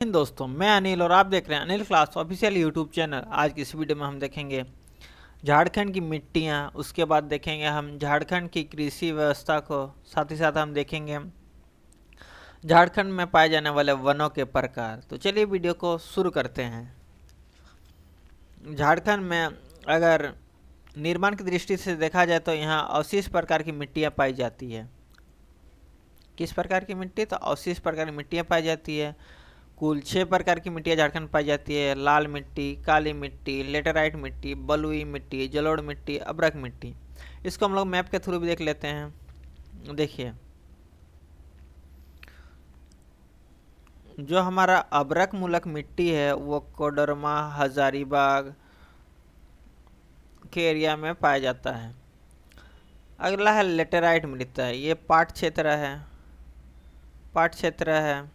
दोस्तों, मैं अनिल और आप देख रहे हैं Anil class official YouTube channel. आज की इस वीडियो में हम देखेंगे झारखंड की मिट्टियाँ, उसके बाद देखेंगे हम झारखंड की कृषि व्यवस्था को, साथ ही साथ हम देखेंगे झारखंड में पाए जाने वाले वनों के प्रकार। तो चलिए वीडियो को शुरू करते हैं। झारखंड में अगर निर्माण की दृष्टि से देखा जाए तो यहाँ अवशिष्ट प्रकार की मिट्टियाँ पाई जाती है। किस प्रकार की मिट्टी? तो अवशिष्ट प्रकार की मिट्टियाँ पाई जाती है। कुल 6 प्रकार की मिट्टियाँ झारखंड पाई जाती है। लाल मिट्टी, काली मिट्टी, लेटेराइट मिट्टी, बलुई मिट्टी, जलोढ़ मिट्टी, अब्रक मिट्टी। इसको हम लोग मैप के थ्रू भी देख लेते हैं। देखिए, जो हमारा अब्रक मूलक मिट्टी है वो कोडरमा, हजारीबाग के एरिया में पाया जाता है। अगला है लेटेराइट मिट्टी। ये पाट क्षेत्र है।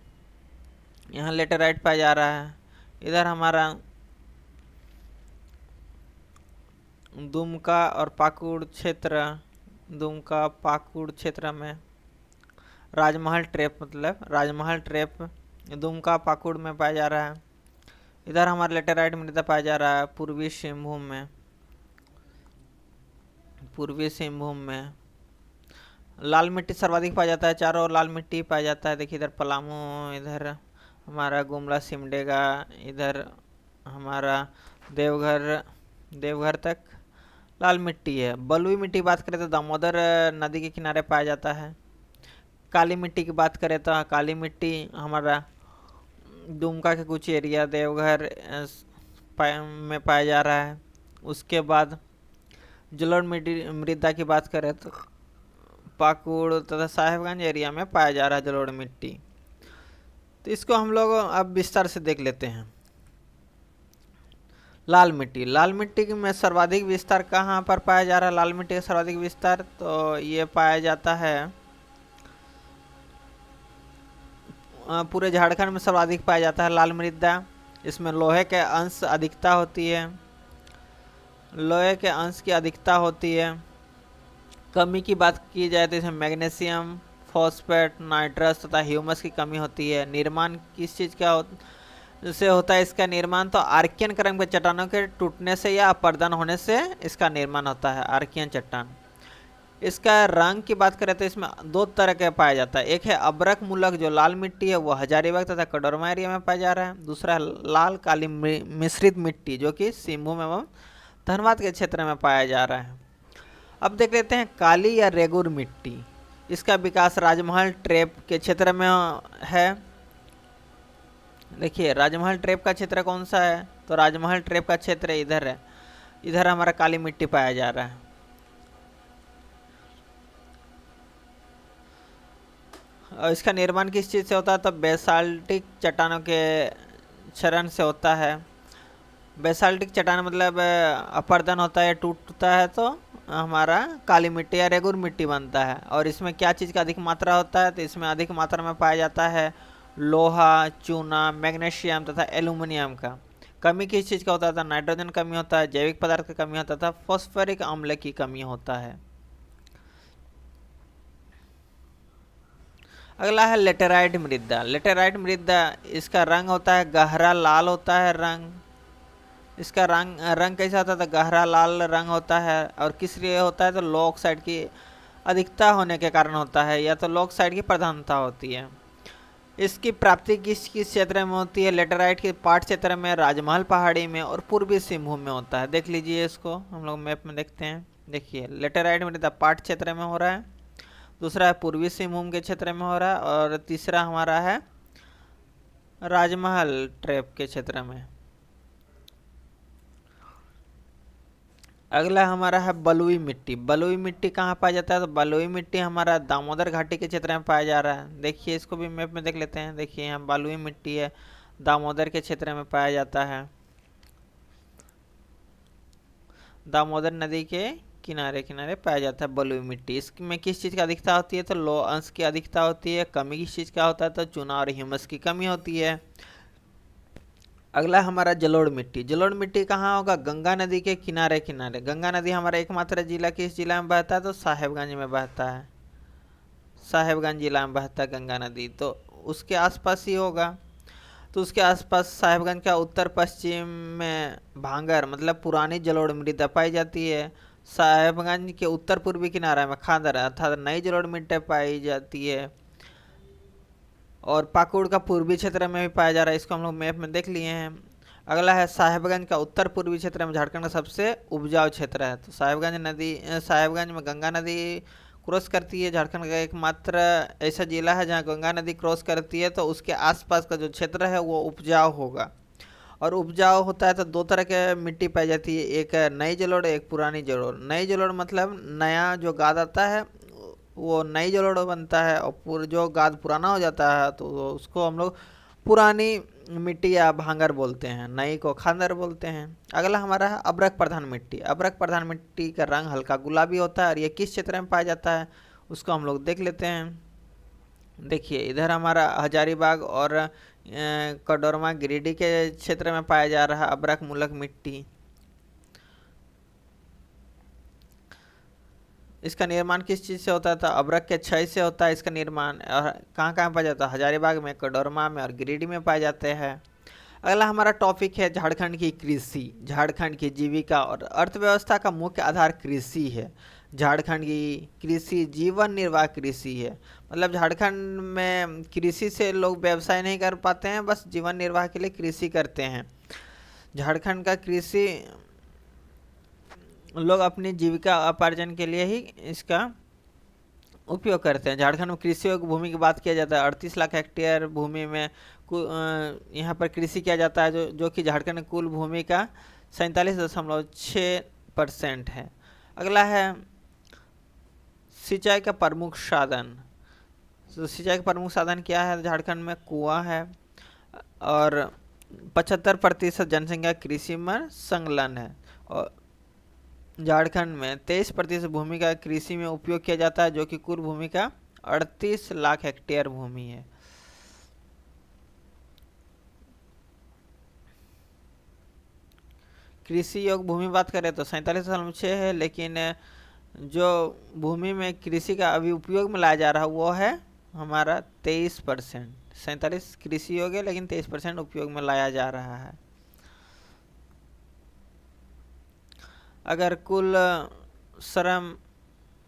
यहाँ लेटेराइट पाया जा रहा है। इधर हमारा दुमका और पाकुड़ क्षेत्र में राजमहल ट्रेप दुमका पाकुड़ में पाया जा रहा है। इधर हमारा लेटेराइट मृदा पाया जा रहा है पूर्वी सिंहभूम में। लाल मिट्टी सर्वाधिक पाया जाता है, चारों ओर लाल मिट्टी पाया जाता है। देखिए, इधर पलामू, इधर हमारा गुमला सिमडेगा, इधर हमारा देवघर तक लाल मिट्टी है। बलुई मिट्टी की बात करें तो दामोदर नदी के किनारे पाया जाता है। काली मिट्टी की बात करें तो काली मिट्टी हमारा दुमका के कुछ एरिया देवघर में पाया जा रहा है। उसके बाद जलोढ़ मृदा की बात करें तो पाकुड़ तथा साहेबगंज एरिया में पाया जा रहा है जलोढ़ मिट्टी। तो इसको हम लोग अब विस्तार से देख लेते हैं। लाल मिट्टी में सर्वाधिक विस्तार कहाँ पर पाया जा रहा है? लाल मिट्टी का सर्वाधिक विस्तार तो ये पाया जाता है पूरे झारखंड में सर्वाधिक पाया जाता है लाल मृदा। इसमें लोहे के अंश अधिकता होती है। कमी की बात की जाए तो इसमें मैग्नीशियम, फॉस्फेट, नाइट्रस तथा ह्यूमस की कमी होती है। निर्माण किस चीज़ का से होता है? इसका निर्माण तो आर्कियन क्रम के चट्टानों के टूटने से या अपर्दन होने से इसका निर्माण होता है, आर्कियन चट्टान। इसका रंग की बात करें तो इसमें दो तरह के पाया जाता है। एक है अब्रक मूलक, जो लाल मिट्टी है वो हजारीबाग तथा कोडरमा एरिया में पाया जा रहा है। दूसरा है लाल काली मिश्रित मिट्टी, जो कि सिंहभूम एवं धनबाद के क्षेत्र में पाया जा रहा है। अब देख लेते हैं काली या रेगुर मिट्टी। इसका विकास राजमहल ट्रेप के क्षेत्र में है। देखिए, राजमहल ट्रेप का क्षेत्र कौन सा है? तो राजमहल ट्रेप का क्षेत्र इधर है। इधर हमारा काली मिट्टी पाया जा रहा है। और इसका निर्माण किस चीज़ से होता है? तो बेसाल्टिक चट्टानों के क्षरण से होता है। बेसाल्टिक चट्टान मतलब अपर्दन होता है, टूटता है तो हमारा काली मिट्टी या रेगुर मिट्टी बनता है। और इसमें क्या चीज़ का अधिक मात्रा होता है? तो इसमें अधिक मात्रा में पाया जाता है लोहा, चूना, मैग्नीशियम तथा एल्यूमिनियम का। कमी किस चीज़ का होता था? नाइट्रोजन कमी होता है, जैविक पदार्थ का कमी होता था, फॉस्फोरिक अम्ल की कमी होता है। अगला है लेटेराइट मृदा। इसका रंग होता है गहरा लाल होता है रंग। इसका रंग कैसा होता है? गहरा लाल रंग होता है। और किस लिए होता है? तो लो ऑक्साइड की अधिकता होने के कारण होता है, या तो लो ऑक्साइड की प्रधानता होती है। इसकी प्राप्ति किस किस क्षेत्र में होती है? लेटेराइट के पाट क्षेत्र में, राजमहल पहाड़ी में और पूर्वी सिंहभूम में होता है। देख लीजिए, इसको हम लोग मैप में देखते हैं। देखिए, लेटेराइट मृदा पाट क्षेत्र में हो रहा है, दूसरा है पूर्वी सिंहभूम के क्षेत्र में हो रहा है, और तीसरा हमारा है राजमहल ट्रेप के क्षेत्र में। अगला हमारा है बलुई मिट्टी कहाँ पाया जाता है? तो बलुई मिट्टी हमारा दामोदर घाटी के क्षेत्र में पाया जा रहा है। देखिए, इसको भी मैप में देख लेते हैं। देखिए, यहाँ बलुई मिट्टी है, दामोदर के क्षेत्र में पाया जाता है। दामोदर नदी के किनारे किनारे पाया जाता है बलुई मिट्टी। इसमें किस चीज़ की अधिकता होती है? तो लो अंश की अधिकता होती है। कमी किस चीज़ का होता है? तो चूना और ह्यूमस की कमी होती है। अगला हमारा जलोढ़ मिट्टी कहाँ होगा? गंगा नदी के किनारे किनारे। गंगा नदी हमारा एकमात्र जिला किस जिला में बहता है? तो साहेबगंज में बहता है। साहेबगंज जिला में बहता है गंगा नदी, तो उसके आसपास ही होगा। तो उसके आसपास साहेबगंज का उत्तर पश्चिम में भांगर मतलब पुरानी जलोढ़ मृदा पाई जाती है। साहेबगंज के उत्तर पूर्वी किनारे में खादर अर्थात नई जलोढ़ मिट्टी पाई जाती है। और पाकुड़ का पूर्वी क्षेत्र में भी पाया जा रहा है, इसको हम लोग मैप में देख लिए हैं। अगला है साहेबगंज का उत्तर पूर्वी क्षेत्र में झारखंड का सबसे उपजाऊ क्षेत्र है। तो साहेबगंज में गंगा नदी क्रॉस करती है। झारखंड का एकमात्र ऐसा जिला है जहाँ गंगा नदी क्रॉस करती है, तो उसके आसपास का जो क्षेत्र है वो उपजाऊ होगा। और उपजाऊ होता है तो दो तरह के मिट्टी पाई जाती है, एक है नई जलोढ़, एक पुरानी जलोढ़। नई जलोढ़ मतलब नया जो गाद आता है वो नई जलोढ़ बनता है, और जो गाद पुराना हो जाता है तो उसको हम लोग पुरानी मिट्टी या भांगर बोलते हैं, नई को खांदर बोलते हैं। अगला हमारा है अब्रक प्रधान मिट्टी। अब्रक प्रधान मिट्टी का रंग हल्का गुलाबी होता है और ये किस क्षेत्र में पाया जाता है उसको हम लोग देख लेते हैं। देखिए इधर हमारा हजारीबाग और कोडरमा गिरिडीह के क्षेत्र में पाया जा रहा अब्रक मूलक मिट्टी। इसका निर्माण किस चीज़ से होता था? अब्रक के क्षय से होता है इसका निर्माण। और कहाँ कहाँ पाया जाता है? हजारीबाग में, कोडरमा में और गिरिडीह में पाए जाते हैं। अगला हमारा टॉपिक है झारखंड की कृषि। झारखंड की जीविका और अर्थव्यवस्था का मुख्य आधार कृषि है। झारखंड की कृषि जीवन निर्वाह कृषि है, मतलब झारखंड में कृषि से लोग व्यवसाय नहीं कर पाते हैं, बस जीवन निर्वाह के लिए कृषि करते हैं। झारखंड का कृषि लोग अपनी जीविका उपार्जन के लिए ही इसका उपयोग करते हैं। झारखंड में कृषि योग्य भूमि की बात किया जाता है। 38 लाख हेक्टेयर भूमि में यहाँ पर कृषि किया जाता है, जो कि झारखंड की कुल भूमि का 47.6% है। अगला है सिंचाई का प्रमुख साधन। तो सिंचाई का प्रमुख साधन क्या है? झारखंड में कुआं है और 75% जनसंख्या कृषि में संलग्न है। और झारखंड में 23% भूमि का कृषि में उपयोग किया जाता है, जो कि कुल भूमि का 38 लाख हेक्टेयर भूमि है। कृषि योग्य भूमि बात करें तो 47.6 है, लेकिन जो भूमि में कृषि का अभी उपयोग में लाया जा रहा है वो है हमारा 23%। 47 कृषि योग्य लेकिन 23% उपयोग में लाया जा रहा है। अगर कुल श्रम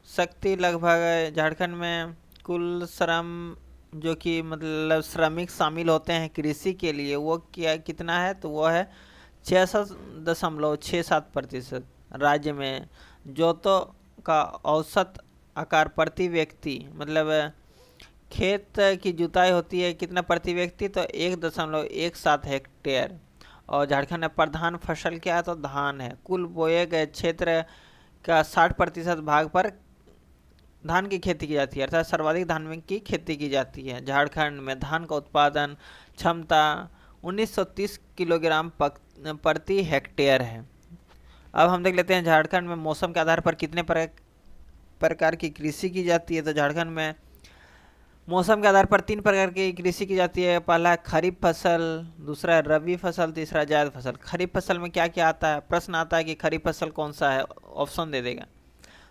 शक्ति लगभग झारखंड में कुल श्रम जो कि मतलब श्रमिक शामिल होते हैं कृषि के लिए वो कितना है? तो वो है 66.67%। राज्य में जोतों का औसत आकार प्रति व्यक्ति, मतलब खेत की जुताई होती है कितना प्रति व्यक्ति? तो 1.17 हेक्टेयर। और झारखंड में प्रधान फसल क्या है? तो धान है। कुल बोए गए क्षेत्र का 60% भाग पर धान की खेती की जाती है, अर्थात सर्वाधिक धान की खेती की जाती है। झारखंड में धान का उत्पादन क्षमता 1930 किलोग्राम प्रति हेक्टेयर है। अब हम देख लेते हैं झारखंड में मौसम के आधार पर कितने प्रकार की कृषि की जाती है। तो झारखंड में मौसम के आधार पर 3 प्रकार की कृषि की जाती है। पहला है खरीफ फसल, दूसरा है रबी फसल, तीसरा जायद फसल। खरीफ फसल में क्या क्या आता है? प्रश्न आता है कि खरीफ फसल कौन सा है, ऑप्शन दे देगा।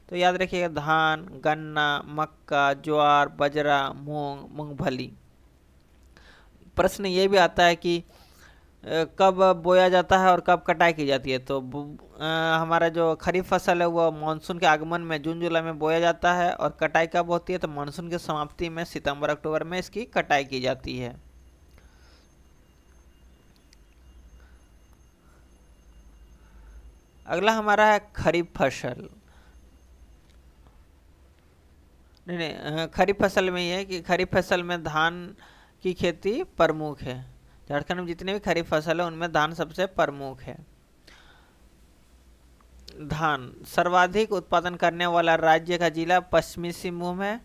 तो याद रखिएगा धान, गन्ना, मक्का, ज्वार, बाजरा, मूंग, मूंगफली। प्रश्न ये भी आता है कि कब बोया जाता है और कब कटाई की जाती है। तो हमारा जो खरीफ फसल है वो मानसून के आगमन में जून जुलाई में बोया जाता है, और कटाई कब होती है? तो मानसून की समाप्ति में सितंबर अक्टूबर में इसकी कटाई की जाती है। अगला हमारा है खरीफ फसल। नहीं, खरीफ फसल में ये है कि खरीफ फसल में धान की खेती प्रमुख है। झारखंड में जितने भी खरीफ फसल है उनमें धान सबसे प्रमुख है। धान सर्वाधिक उत्पादन करने वाला राज्य का जिला पश्चिमी सिंहभूम है।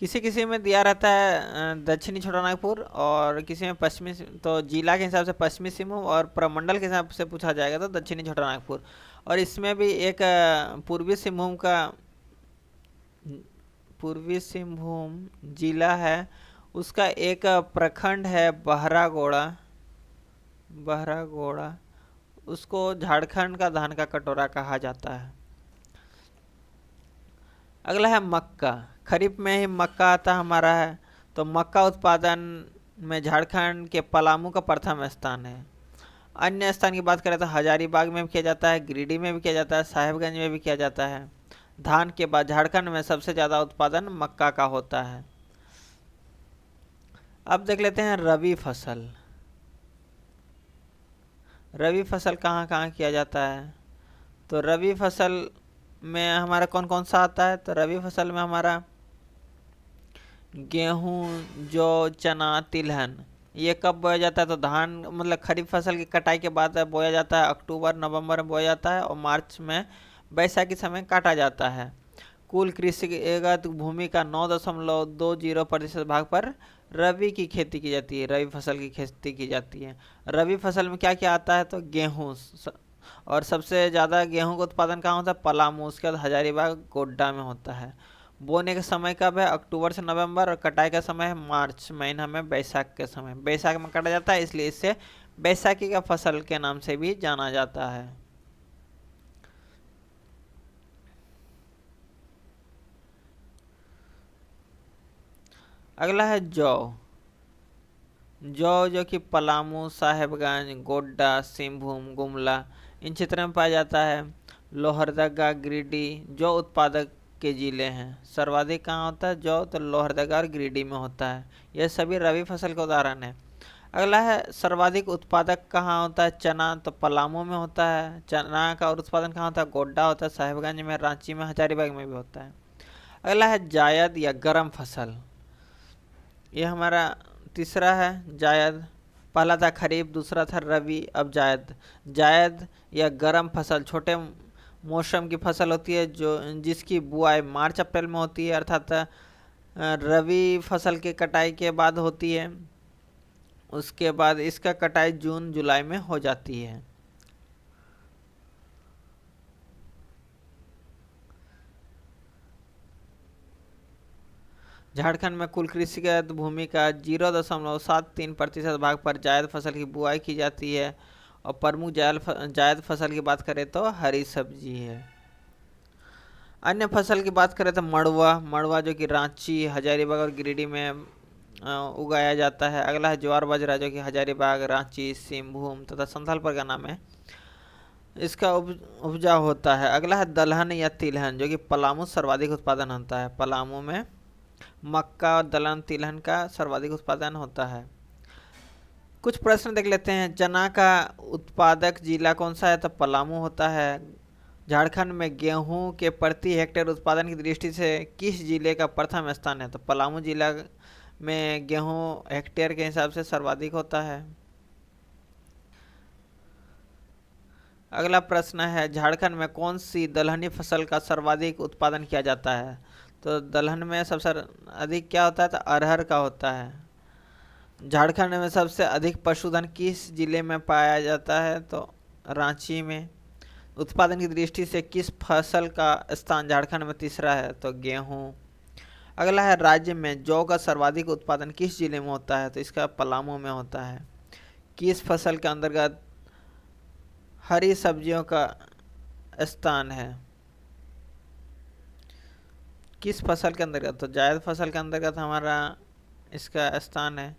किसी किसी में दिया रहता है दक्षिणी छोटानागपुर, और किसी में पश्चिमी, तो जिला के हिसाब से पश्चिमी सिंहभूम और प्रमंडल के हिसाब से पूछा जाएगा तो दक्षिणी छोटानागपुर। और इसमें भी एक पूर्वी सिंहभूम जिला है, उसका एक प्रखंड है बहरागोड़ा। उसको झारखंड का धान का कटोरा कहा जाता है। अगला है मक्का। खरीफ में ही मक्का आता हमारा है। तो मक्का उत्पादन में झारखंड के पलामू का प्रथम स्थान है। अन्य स्थान की बात करें तो हजारीबाग में भी किया जाता है, गिरिडीह में भी किया जाता है, साहेबगंज में भी किया जाता है। धान के बाद झारखंड में सबसे ज़्यादा उत्पादन मक्का का होता है। अब देख लेते हैं रबी फसल। रबी फसल कहाँ कहाँ किया जाता है? तो रबी फसल में हमारा कौन कौन सा आता है? तो रबी फसल में हमारा गेहूँ, जौ, चना, तिलहन, ये कब बोया जाता है? तो धान मतलब खरीफ फसल की कटाई के बाद बोया जाता है, अक्टूबर नवंबर में बोया जाता है और मार्च में बैसाखी समय काटा जाता है। कुल कृषिगत भूमि का 9.20% भाग पर रबी की खेती की जाती है, रबी फसल की खेती की जाती है। रबी फसल में क्या क्या आता है? तो गेहूँ, और सबसे ज़्यादा गेहूँ का उत्पादन कहाँ होता है? पलामू, उसके बाद हजारीबाग, गोड्डा में होता है। बोने का समय कब है? अक्टूबर से नवंबर, और कटाई का समय है मार्च महीना में, बैसाख के समय। बैसाख में काटा जाता है, इसलिए इसे बैसाखी का फसल के नाम से भी जाना जाता है। अगला है जौ। जौ जो कि पलामू, साहेबगंज, गोड्डा, सिंहभूम, गुमला इन क्षेत्रों में पाया जाता है। लोहरदगा, गिरिडीह जौ उत्पादक के जिले हैं। सर्वाधिक कहाँ होता है जौ? तो लोहरदगा और गिरिडीह में होता है। यह सभी रबी फसल का उदाहरण है। अगला है सर्वाधिक उत्पादक कहाँ होता है? चना, तो पलामू में होता है। चना का और उत्पादन कहाँ होता है? गोड्डा होता है, साहेबगंज में, रांची में, हजारीबाग में भी होता है। अगला है जायद या गरम फसल। ये हमारा तीसरा है जायद। पहला था खरीफ, दूसरा था रबी, अब जायद। जायद या गरम फसल छोटे मौसम की फसल होती है जो जिसकी बुआई मार्च अप्रैल में होती है, अर्थात रबी फसल की कटाई के बाद होती है। उसके बाद इसका कटाई जून जुलाई में हो जाती है। झारखंड में कुल कृषिगत भूमि का 0.73% भाग पर जायद फसल की बुआई की जाती है, और प्रमुख जायद फसल की बात करें तो हरी सब्जी है। अन्य फसल की बात करें तो मड़ुआ। मड़ुआ जो कि रांची, हजारीबाग और गिरिडीह में उगाया जाता है। अगला है ज्वार बाजरा जो कि हजारीबाग, रांची, सिंहभूम तथा संथाल परगना में इसका उपजा होता है। अगला है दलहन या तिलहन जो कि पलामू सर्वाधिक उत्पादन होता है। पलामू में मक्का और दलहन तिलहन का सर्वाधिक उत्पादन होता है। कुछ प्रश्न देख लेते हैं। चना का उत्पादक जिला कौन सा है? तो पलामू होता है। झारखंड में गेहूं के प्रति हेक्टेयर उत्पादन की दृष्टि से किस जिले का प्रथम स्थान है? तो पलामू जिला में गेहूं हेक्टेयर के हिसाब से सर्वाधिक होता है। अगला प्रश्न है झारखंड में कौन सी दलहनी फसल का सर्वाधिक उत्पादन किया जाता है? तो दलहन में सबसे अधिक क्या होता है? तो अरहर का होता है। झारखंड में सबसे अधिक पशुधन किस जिले में पाया जाता है? तो रांची में। उत्पादन की दृष्टि से किस फसल का स्थान झारखंड में तीसरा है? तो गेहूं। अगला है राज्य में जौ का सर्वाधिक उत्पादन किस जिले में होता है? तो इसका पलामू में होता है। किस फसल के अंतर्गत हरी सब्जियों का स्थान है? किस फसल के अंतर्गत? तो जायद फसल के अंतर्गत हमारा इसका स्थान है।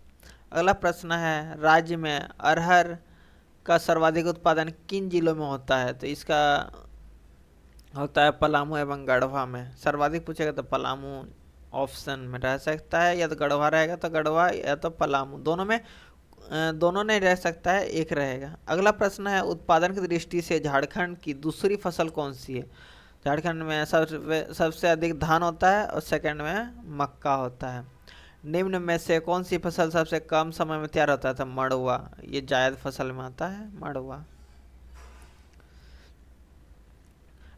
अगला प्रश्न है राज्य में अरहर का सर्वाधिक उत्पादन किन जिलों में होता है? तो इसका होता है पलामू एवं गढ़वा में। सर्वाधिक पूछेगा तो पलामू ऑप्शन में रह सकता है, या तो गढ़वा रहेगा तो गढ़वा, या तो पलामू। दोनों नहीं रह सकता है, एक रहेगा। अगला प्रश्न है उत्पादन की दृष्टि से झारखंड की दूसरी फसल कौन सी है? झारखंड में सबसे अधिक धान होता है और सेकंड में मक्का होता है। निम्न में से कौन सी फसल सबसे कम समय में तैयार होता है? तो मड़ुआ। ये जायद फसल में आता है मड़ुआ।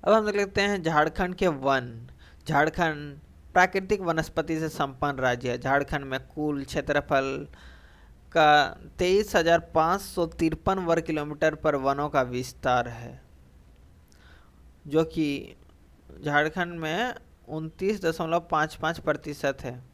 अब हम देख लेते हैं झारखंड के वन। झारखंड प्राकृतिक वनस्पति से संपन्न राज्य है। झारखंड में कुल क्षेत्रफल का 23,553 वर्ग किलोमीटर पर वनों का विस्तार है, जो कि झारखंड में 29.55% है।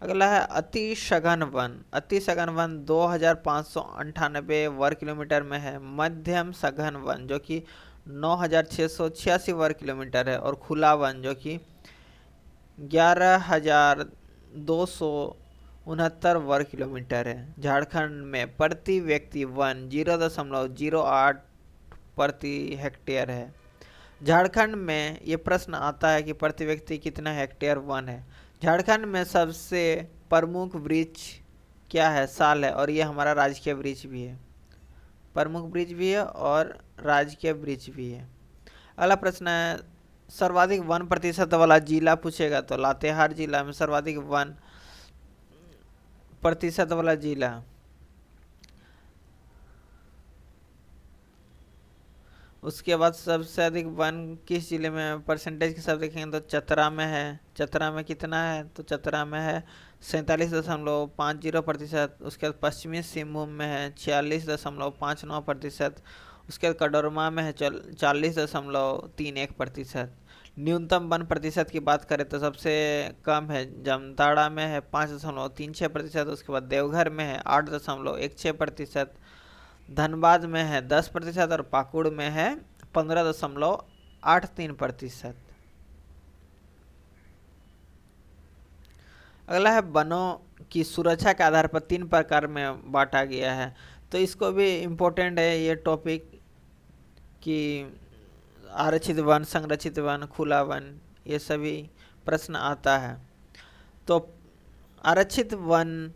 अगला है अति सघन वन। अति सघन वन 2,598 वर्ग किलोमीटर में है। मध्यम सघन वन जो कि 9,686 वर्ग किलोमीटर है, और खुला वन जो कि 11,200 69 वर्ग किलोमीटर है। झारखंड में प्रति व्यक्ति वन 0.08 प्रति हेक्टेयर है। झारखंड में ये प्रश्न आता है कि प्रति व्यक्ति कितना हेक्टेयर वन है। झारखंड में सबसे प्रमुख वृक्ष क्या है? साल है, और ये हमारा राजकीय वृक्ष भी है। प्रमुख वृक्ष भी है और राजकीय वृक्ष भी है। अगला प्रश्न है, सर्वाधिक वन प्रतिशत वाला जिला पूछेगा तो लातेहार जिला में सर्वाधिक वन प्रतिशत वाला जिला। उसके बाद सबसे अधिक वन किस जिले में परसेंटेज के साथ देखेंगे तो चतरा में है। चतरा में कितना है? तो चतरा में है 47.50%। उसके बाद पश्चिमी सिंहभूम में है 46.59%। उसके बाद कड़ोरमा में है 40.31%। न्यूनतम वन प्रतिशत की बात करें तो सबसे कम है जामताड़ा में है 5.36%। उसके बाद देवघर में है 8.16%। धनबाद में है 10% और पाकुड़ में है 15.83%। अगला है वनों की सुरक्षा के आधार पर 3 प्रकार में बांटा गया है। तो इसको भी इम्पोर्टेंट है ये टॉपिक कि आरक्षित वन, संरक्षित वन, खुला वन, ये सभी प्रश्न आता है। तो आरक्षित वन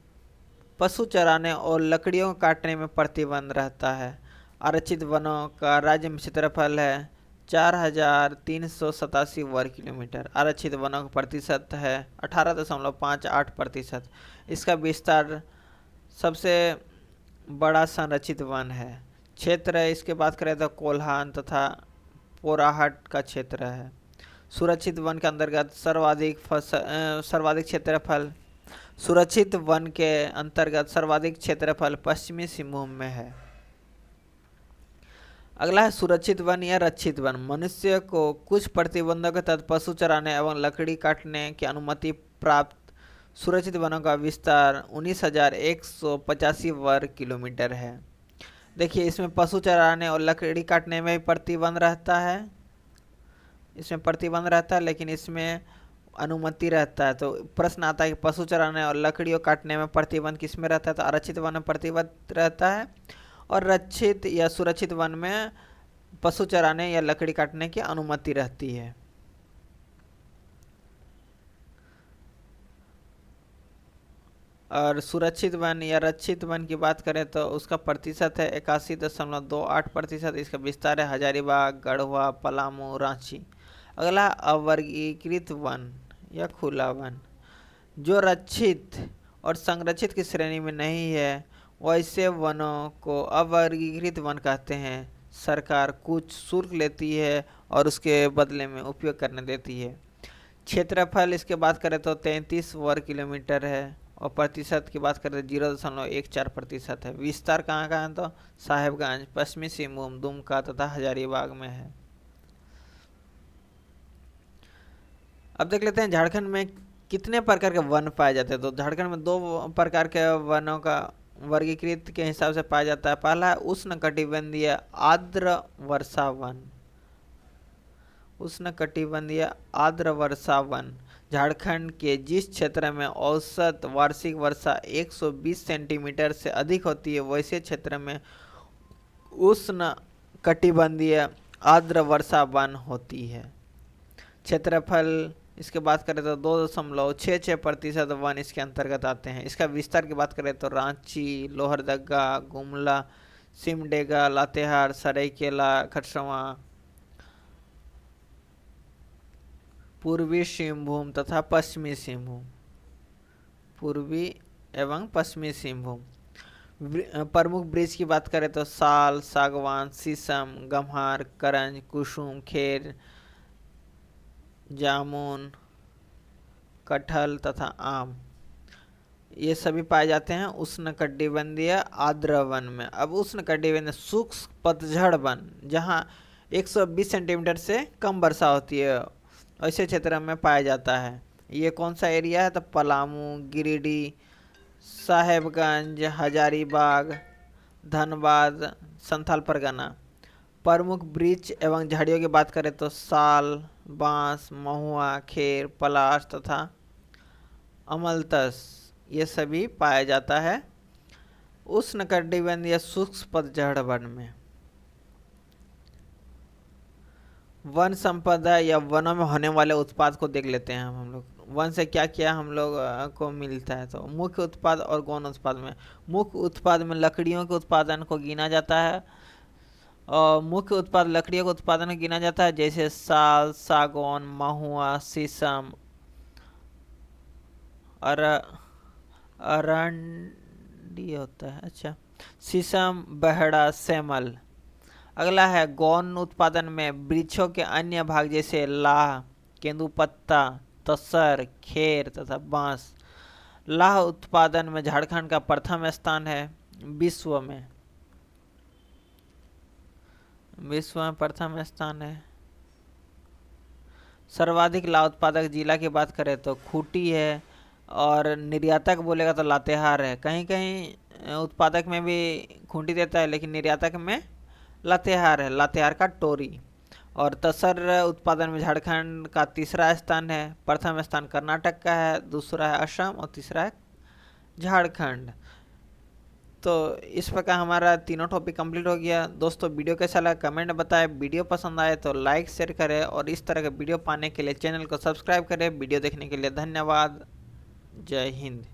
पशु चराने और लकड़ियों काटने में प्रतिबंध रहता है। आरक्षित वनों का राज्य में क्षेत्रफल है 4387 वर्ग किलोमीटर। आरक्षित वनों का प्रतिशत है 18.58%। इसका विस्तार सबसे बड़ा संरक्षित वन है। क्षेत्र है, इसके बात करें तो कोल्हान तथा पोराहट का क्षेत्र है। सुरक्षित वन के अंतर्गत सर्वाधिक क्षेत्रफल सुरक्षित वन के अंतर्गत सर्वाधिक क्षेत्रफल पश्चिमी सिंहभूम में है। अगला है सुरक्षित वन या रक्षित वन। मनुष्य को कुछ प्रतिबंधों के तहत पशु चराने एवं लकड़ी काटने की अनुमति प्राप्त सुरक्षित वनों का विस्तार 19,185 वर्ग किलोमीटर है। देखिए, इसमें पशु चराने और लकड़ी काटने में प्रतिबंध रहता है, लेकिन इसमें अनुमति रहता है। तो प्रश्न आता है कि पशु चराने और लकड़ियों काटने में प्रतिबंध किस में रहता है? तो आरक्षित वन में प्रतिबंध रहता है, और रक्षित या सुरक्षित वन में पशु चराने या लकड़ी काटने की अनुमति रहती है। और सुरक्षित वन या रक्षित वन की बात करें तो उसका प्रतिशत है 81.28%। इसका विस्तार है हजारीबाग, गढ़वा, पलामू, रांची। अगला अवर्गीकृत वन या खुला वन। जो रक्षित और संरक्षित की श्रेणी में नहीं है वैसे वनों को अवर्गीकृत वन कहते हैं। सरकार कुछ शुल्क लेती है और उसके बदले में उपयोग करने देती है। क्षेत्रफल इसके बात करें तो 33 वर्ग किलोमीटर है, और प्रतिशत की बात करें तो 0.14% है। विस्तार कहाँ का है? तो साहेबगंज, पश्चिमी सिंहभूम, दुमका तथा हजारीबाग में है। अब देख लेते हैं झारखंड में कितने प्रकार के वन पाए जाते हैं। तो झारखंड में 2 प्रकार के वनों का वर्गीकृत के हिसाब से पाया जाता है। पहला है उष्णकटिबंधीय आर्द्र वर्षा वन। उष्णकटिबंधीय आर्द्र वर्षा वन झारखंड के जिस क्षेत्र में औसत वार्षिक वर्षा 120 सेंटीमीटर से अधिक होती है वैसे क्षेत्र में उष्णकटिबंधीय आर्द्र वर्षा वन होती है। क्षेत्रफल इसके बात करें तो 2.66% वन इसके अंतर्गत आते हैं। इसका विस्तार की बात करें तो रांची, लोहरदगा, गुमला, सिमडेगा, लातेहार, सरायकेला, खरसावां, पूर्वी सिंहभूम तथा पश्चिमी सिंहभूम, पूर्वी एवं पश्चिमी सिंहभूम। प्रमुख वृक्ष की बात करें तो साल, सागवान, शीशम, गम्हार, करंज, कुसुम, खेर, जामुन, कटहल तथा आम, ये सभी पाए जाते हैं उष्णकटिबंधीय आर्द्र वन में। अब उष्णकटिबंधीय शुष्क पतझड़ वन जहाँ 120 सेंटीमीटर से कम वर्षा होती है ऐसे क्षेत्र में पाया जाता है। ये कौन सा एरिया है? तो पलामू, गिरिडीह, साहेबगंज, हजारीबाग, धनबाद, संथाल परगना। प्रमुख वृक्ष एवं झाड़ियों की बात करें तो साल, बांस, महुआ, खेर, पलाश तथा अमलतस, ये सभी पाया जाता है उष्णकटिबंधीय शुष्क पतझड़ वन में। वन संपदा या वनों में होने वाले उत्पाद को देख लेते हैं हम लोग। वन से क्या क्या हम लोग को मिलता है। तो मुख्य उत्पाद और गौण उत्पाद में, मुख्य उत्पाद में लकड़ियों के उत्पादन को गिना जाता है। और मुख्य उत्पाद लकड़ियों के उत्पादन में गिना जाता है, जैसे साल, सागौन, महुआ, शीशम, अरंडी होता है, अच्छा, शीशम, बहड़ा, सेमल। अगला है गौण उत्पादन में वृक्षों के अन्य भाग जैसे लाह, केंदुपत्ता, तसर, खेर तथा बांस। लाह उत्पादन में झारखंड का प्रथम स्थान है विश्व में। विश्व में प्रथम स्थान है। सर्वाधिक लाह उत्पादक जिला की बात करें तो खूंटी है, और निर्यातक बोलेगा तो लातेहार है। कहीं कहीं उत्पादक में भी खूंटी देता है, लेकिन निर्यातक में लातेहार है, लातेहार का टोरी। और तसर उत्पादन में झारखंड का तीसरा स्थान है। प्रथम स्थान कर्नाटक का है, दूसरा है असम और तीसरा है झारखंड। तो इस प्रकार हमारा तीनों टॉपिक कंप्लीट हो गया। दोस्तों वीडियो कैसा लगा कमेंट में बताएं। वीडियो पसंद आए तो लाइक शेयर करें, और इस तरह के वीडियो पाने के लिए चैनल को सब्सक्राइब करें। वीडियो देखने के लिए धन्यवाद। जय हिंद।